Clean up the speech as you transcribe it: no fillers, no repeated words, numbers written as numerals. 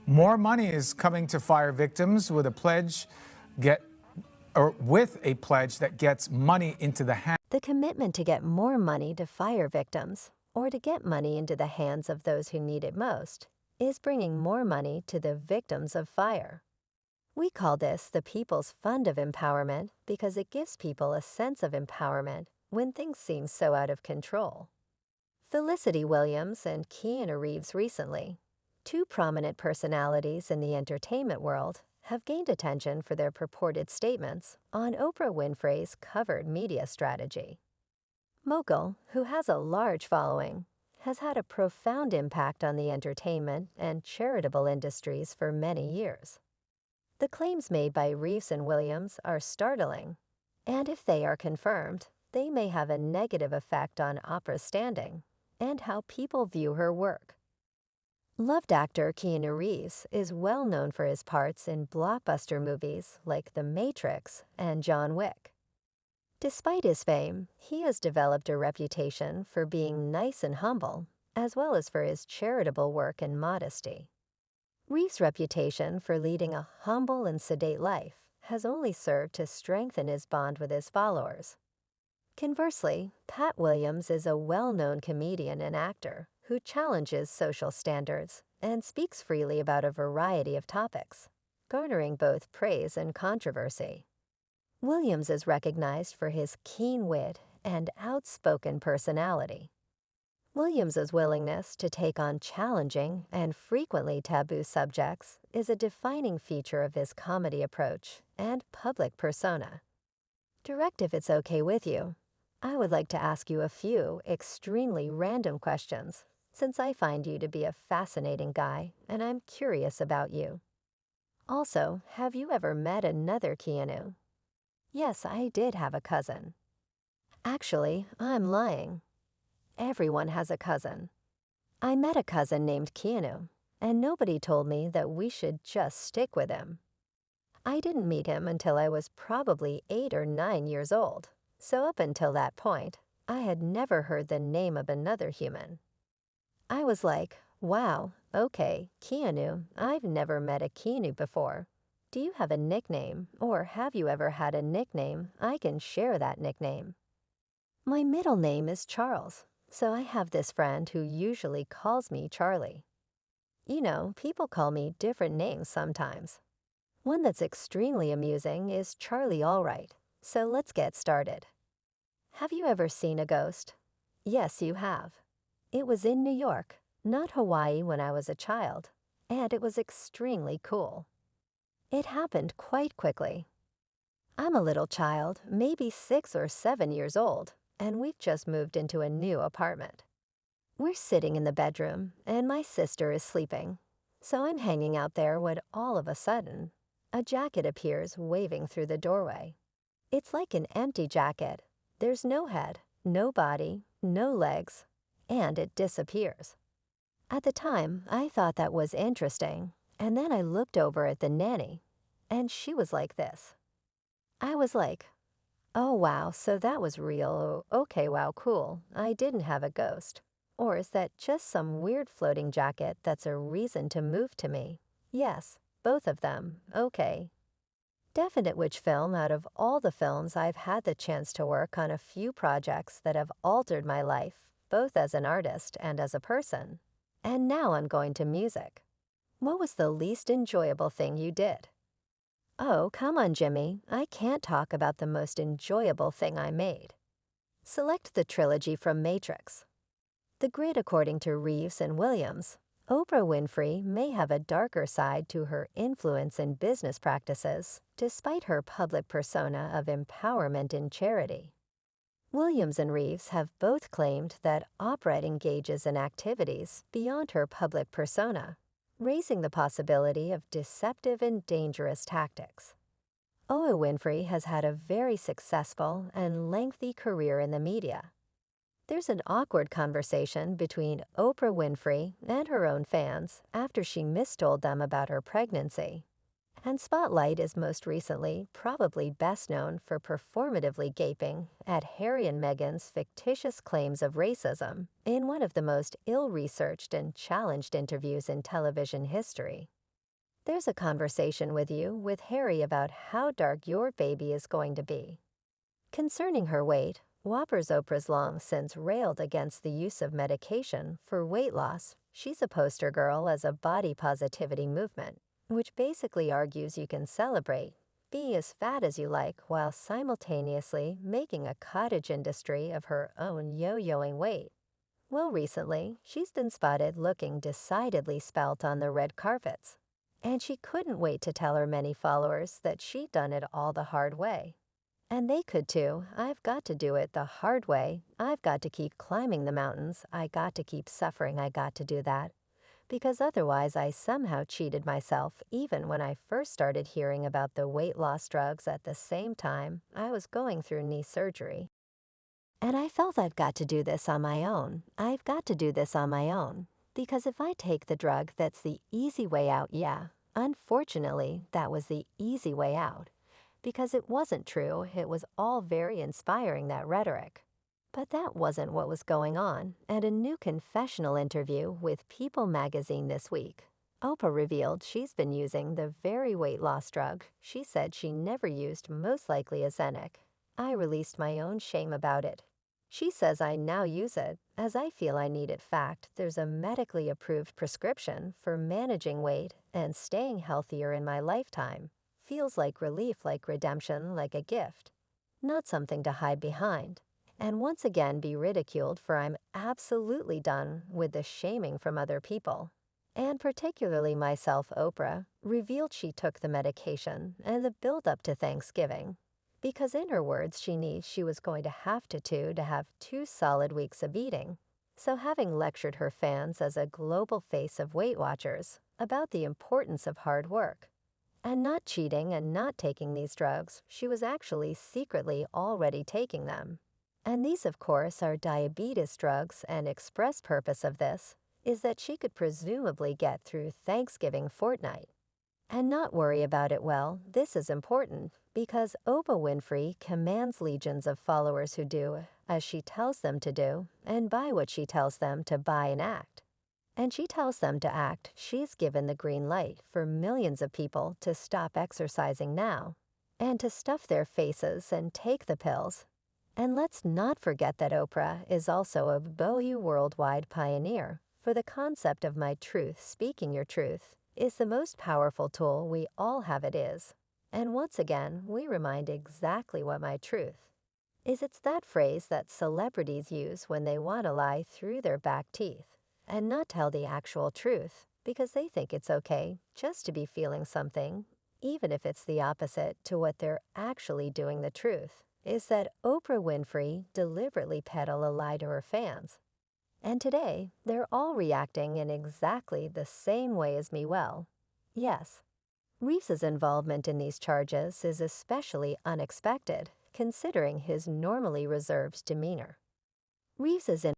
More money is coming to fire victims with a pledge that gets money into the hands. The commitment to get more money to fire victims, or to get money into the hands of those who need it most, is bringing more money to the victims of fire. We call this the People's Fund of Empowerment because it gives people a sense of empowerment when things seem so out of control. Felicity Williams and Keanu Reeves recently, two prominent personalities in the entertainment world, have gained attention for their purported statements on Oprah Winfrey's covered media strategy. Mogul, who has a large following, has had a profound impact on the entertainment and charitable industries for many years. The claims made by Reeves and Williams are startling, and if they are confirmed, they may have a negative effect on Oprah's standing and how people view her work. Loved actor Keanu Reeves is well known for his parts in blockbuster movies like The Matrix and John Wick. Despite his fame, he has developed a reputation for being nice and humble, as well as for his charitable work and modesty. Reeves' reputation for leading a humble and sedate life has only served to strengthen his bond with his followers. Conversely, Katt Williams is a well-known comedian and actor who challenges social standards and speaks freely about a variety of topics, garnering both praise and controversy. Williams is recognized for his keen wit and outspoken personality. Williams's willingness to take on challenging and frequently taboo subjects is a defining feature of his comedy approach and public persona. Direct if it's okay with you, I would like to ask you a few extremely random questions, since I find you to be a fascinating guy and I'm curious about you. Also, have you ever met another Keanu? Yes, I did have a cousin. Actually, I'm lying. Everyone has a cousin. I met a cousin named Keanu, and nobody told me that we should just stick with him. I didn't meet him until I was probably 8 or 9 years old, so up until that point, I had never heard the name of another human. I was like, wow, okay, Keanu, I've never met a Keanu before. Do you have a nickname, or have you ever had a nickname? I can share that nickname. My middle name is Charles, so I have this friend who usually calls me Charlie. You know, people call me different names sometimes. One that's extremely amusing is Charlie Allright, so let's get started. Have you ever seen a ghost? Yes, you have. It was in New York, not Hawaii when I was a child, and it was extremely cool. It happened quite quickly. I'm a little child, maybe 6 or 7 years old, and we've just moved into a new apartment. We're sitting in the bedroom, and my sister is sleeping, so I'm hanging out there when all of a sudden, a jacket appears waving through the doorway. It's like an empty jacket. There's no head, no body, no legs, and it disappears. At the time, I thought that was interesting, and then I looked over at the nanny, and she was like this. I was like, oh wow, so that was real. Oh, okay, wow, cool. I didn't have a ghost. Or is that just some weird floating jacket that's a reason to move to me? Yes, both of them. Okay. Definite which film out of all the films I've had the chance to work on a few projects that have altered my life, both as an artist and as a person. And now I'm going to music. What was the least enjoyable thing you did? Oh, come on, Jimmy. I can't talk about the most enjoyable thing I made. Select the trilogy from Matrix. The grid according to Reeves and Williams, Oprah Winfrey may have a darker side to her influence in business practices, despite her public persona of empowerment in charity. Williams and Reeves have both claimed that Oprah engages in activities beyond her public persona, raising the possibility of deceptive and dangerous tactics. Oprah Winfrey has had a very successful and lengthy career in the media. There's an awkward conversation between Oprah Winfrey and her own fans after she mistold them about her pregnancy. And Spotlight is most recently probably best known for performatively gaping at Harry and Meghan's fictitious claims of racism in one of the most ill-researched and challenged interviews in television history. There's a conversation with you with Harry about how dark your baby is going to be. Concerning her weight, Whoppers Oprah's long since railed against the use of medication for weight loss. She's a poster girl as a body positivity movement, which basically argues you can celebrate, be as fat as you like while simultaneously making a cottage industry of her own yo-yoing weight. Well, recently, she's been spotted looking decidedly svelte on the red carpets. And she couldn't wait to tell her many followers that she'd done it all the hard way. And they could too. I've got to do it the hard way. I've got to keep climbing the mountains. I got to keep suffering. I got to do that. Because otherwise I somehow cheated myself even when I first started hearing about the weight loss drugs at the same time I was going through knee surgery. And I felt I've got to do this on my own. I've got to do this on my own. Because if I take the drug that's the easy way out, yeah, unfortunately, that was the easy way out. Because it wasn't true, it was all very inspiring, that rhetoric. But that wasn't what was going on. At a new confessional interview with People magazine this week, Oprah revealed she's been using the very weight loss drug she said she never used, most likely Ozempic. I released my own shame about it. She says I now use it as I feel I need it. Fact, there's a medically approved prescription for managing weight and staying healthier in my lifetime. Feels like relief, like redemption, like a gift. Not something to hide behind. And once again be ridiculed, for I'm absolutely done with the shaming from other people. And particularly myself. Oprah revealed she took the medication and the build-up to Thanksgiving. Because in her words, she was going to have to have 2 solid weeks of eating. So having lectured her fans as a global face of Weight Watchers about the importance of hard work, and not cheating and not taking these drugs, she was actually secretly already taking them. And these, of course, are diabetes drugs, and express purpose of this is that she could presumably get through Thanksgiving fortnight and not worry about it. Well, this is important because Oprah Winfrey commands legions of followers who do as she tells them to do and buy what she tells them to buy and act. And she tells them to act. She's given the green light for millions of people to stop exercising now and to stuff their faces and take the pills. And let's not forget that Oprah is also a Bohu worldwide pioneer for the concept of my truth. Speaking your truth is the most powerful tool we all have. It is. And once again, we remind exactly what my truth is. It's that phrase that celebrities use when they want to lie through their back teeth and not tell the actual truth because they think it's okay just to be feeling something, even if it's the opposite to what they're actually doing. The truth is that Oprah Winfrey deliberately peddled a lie to her fans. And today, they're all reacting in exactly the same way as me. Well, yes. Reeves's involvement in these charges is especially unexpected, considering his normally reserved demeanor. Reeves's